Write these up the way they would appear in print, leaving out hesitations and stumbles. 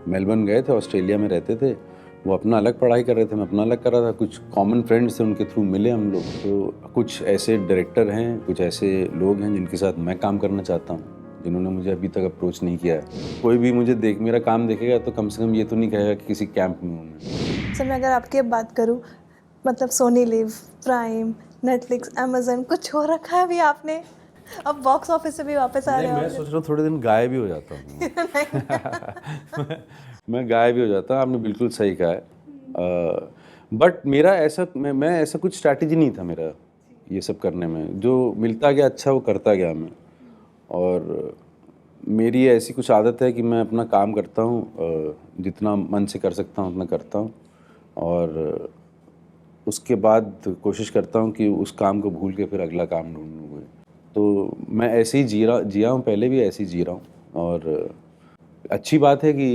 Melbourne गए थे, Australia में रहते थे। वो अपना अलग पढ़ाई कर रहे थे, मैं अपना अलग कर रहा था। कुछ कॉमन फ्रेंड्स थे, उनके थ्रू मिले हम लोग। तो कुछ ऐसे डायरेक्टर हैं, कुछ ऐसे लोग हैं जिनके साथ मैं काम करना चाहता हूँ, जिन्होंने मुझे अभी तक अप्रोच नहीं किया है। कोई भी मुझे मेरा काम देखेगा तो कम से कम ये तो नहीं कहेगा कि किसी कैंप में हूँ मैं। सर मैं अगर आपकी अब बात करूँ, मतलब Sony LIV, Prime, Netflix, Amazon, कुछ हो रखा है अभी आपने? अब बॉक्स ऑफिस से भी वापस आ नहीं, रहे हो मैं आप। सोच रहा हूँ थोड़े दिन गायब ही हो जाता हूँ मैं गायब ही हो जाता हूँ। आपने बिल्कुल सही कहा है। बट मेरा ऐसा मैं ऐसा कुछ स्ट्रैटेजी नहीं था मेरा ये सब करने में। जो मिलता गया अच्छा वो करता गया मैं। और मेरी ऐसी कुछ आदत है कि मैं अपना काम करता हूँ, जितना मन से कर सकता हूँ उतना करता हूँ। और उसके बाद कोशिश करता हूँ कि उस काम को भूल के फिर अगला काम ढूंढूँ। तो मैं ऐसे ही जिया हूँ, पहले भी ऐसे ही जी रहा हूँ। और अच्छी बात है कि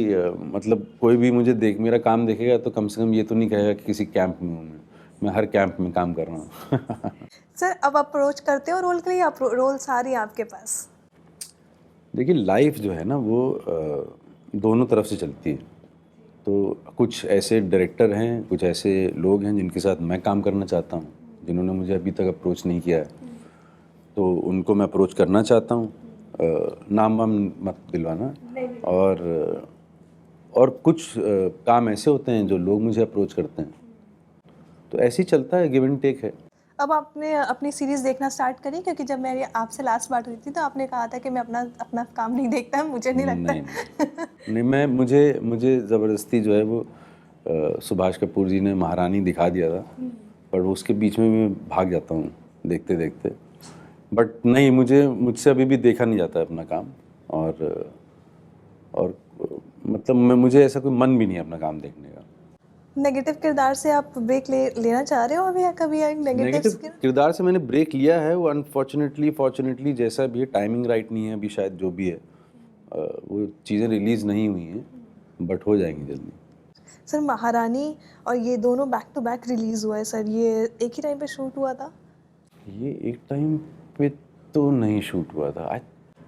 मतलब कोई भी मुझे मेरा काम देखेगा तो कम से कम ये तो नहीं कहेगा कि किसी कैंप में हूँ मैं हर कैंप में काम कर रहा हूँ सर अब अप्रोच करते हो रोल के लिए, रोल्स आ रही हैं आपके पास? देखिए, लाइफ जो है ना वो दोनों तरफ से चलती है। तो कुछ ऐसे डायरेक्टर हैं, कुछ ऐसे लोग हैं जिनके साथ मैं काम करना चाहता हूँ, जिन्होंने मुझे अभी तक अप्रोच नहीं किया है। तो उनको मैं अप्रोच करना चाहता हूँ। नाम वाम मत दिलवाना। और कुछ काम ऐसे होते हैं जो लोग मुझे अप्रोच करते हैं। तो ऐसे ही चलता है, गिव एंड टेक है। अब आपने अपनी सीरीज़ देखना स्टार्ट करी? क्योंकि जब मेरी आपसे लास्ट बात हुई थी तो आपने कहा था कि मैं अपना अपना काम नहीं देखता है, मुझे नहीं लगता नहीं है। नहीं, मैं मुझे ज़बरदस्ती जो है वो सुभाष कपूर जी ने महारानी दिखा दिया था। पर वो उसके बीच में मैं भाग जाता हूँ देखते देखते। बट नहीं, मुझसे अभी भी देखा नहीं जाता है अपना काम। और मतलब मुझे ऐसा कोई मन भी नहीं है अपना काम देखने का। नेगेटिव किरदार से आप ब्रेक लेना चाह रहे हो अभी, या कभी नेगेटिव? नेगेटिव किरदार से मैंने ब्रेक लिया है। वो अनफॉर्चुनेटली फॉर्चुनेटली जैसा भी है, टाइमिंग राइट नहीं है अभी शायद, जो भी है। वो चीज़ें रिलीज़ नहीं हुई हैं, बट हो जाएंगी जल्दी। सर महारानी और ये दोनों बैक टू बैक रिलीज़ हुआ है सर, ये एक ही टाइम पे शूट हुआ था? ये एक टाइम पे तो नहीं शूट हुआ था।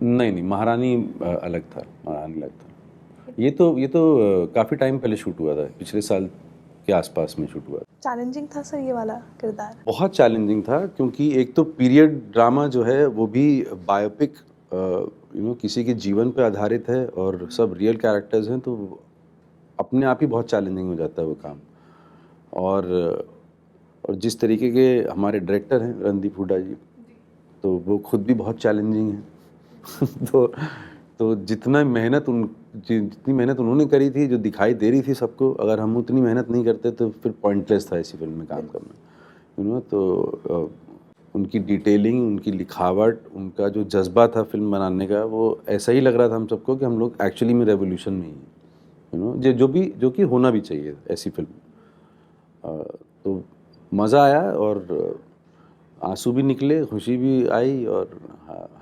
नहीं नहीं, महारानी अलग था, महारानी अलग था। ये तो काफ़ी टाइम पहले शूट हुआ था, पिछले साल के आसपास में शूट हुआ था। चैलेंजिंग था सर ये वाला किरदार? बहुत चैलेंजिंग था, क्योंकि एक तो पीरियड ड्रामा जो है वो भी बायोपिक, किसी के जीवन पे आधारित है और सब रियल कैरेक्टर्स हैं। तो अपने आप ही बहुत चैलेंजिंग हो जाता है वो काम। और और जिस तरीके के हमारे डायरेक्टर हैं रणदीप हुड्डा जी, तो वो खुद भी बहुत चैलेंजिंग हैं तो जितनी मेहनत उन्होंने करी थी, जो दिखाई दे रही थी सबको, अगर हम उतनी मेहनत नहीं करते तो फिर पॉइंटलेस था ऐसी फिल्म में काम करना। तो उनकी डिटेलिंग, उनकी लिखावट, उनका जो जज्बा था फिल्म बनाने का, वो ऐसा ही लग रहा था हम सबको कि हम लोग एक्चुअली में रेवोल्यूशन में ही हैं। जो कि होना भी चाहिए ऐसी फिल्म। तो मज़ा आया, और आंसू भी निकले, खुशी भी आई, और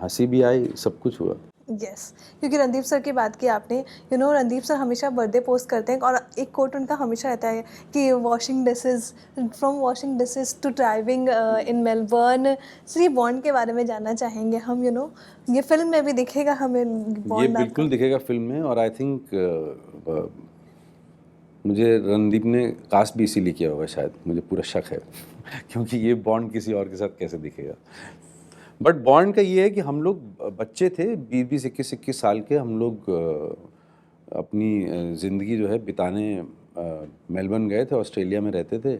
हंसी भी आई, सब कुछ हुआ। यस, क्योंकि रणदीप सर की बात की आपने, रणदीप सर हमेशा बर्थडे पोस्ट करते हैं और एक कोट उनका हमेशा रहता है कि washing dishes, from washing dishes to driving in Melbourne. Sir ये बॉन्ड के बारे में जानना चाहेंगे हम, ये फिल्म में भी दिखेगा हमें ये बॉन्ड आपका? बिल्कुल दिखेगा फिल्म में। और आई थिंक मुझे रणदीप ने कास्ट भी इसीलिए किया होगा शायद, मुझे पूरा शक है क्योंकि ये बॉन्ड किसी और के साथ कैसे दिखेगा। बट बॉन्ड का ये है कि हम लोग बच्चे थे, 20-21 साल के हम लोग, अपनी ज़िंदगी जो है बिताने मेलबर्न गए थे, ऑस्ट्रेलिया में रहते थे।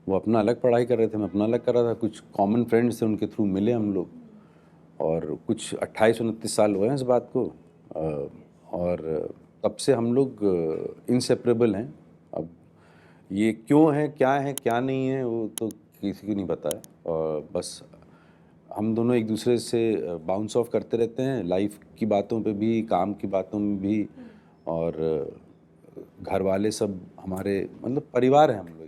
वो अपना अलग पढ़ाई कर रहे थे, मैं अपना अलग कर रहा था। कुछ कॉमन फ्रेंड्स थे, उनके थ्रू मिले हम लोग। और कुछ 28-29 साल हुए हैं इस बात को। और तब से हम लोग इंसेपरेबल हैं। अब ये क्यों है, क्या नहीं है, वो तो किसी को नहीं पता है। और बस हम दोनों एक दूसरे से बाउंस ऑफ करते रहते हैं, लाइफ की बातों पे भी, काम की बातों में भी। और घर वाले सब हमारे मतलब परिवार हैं हम लोग।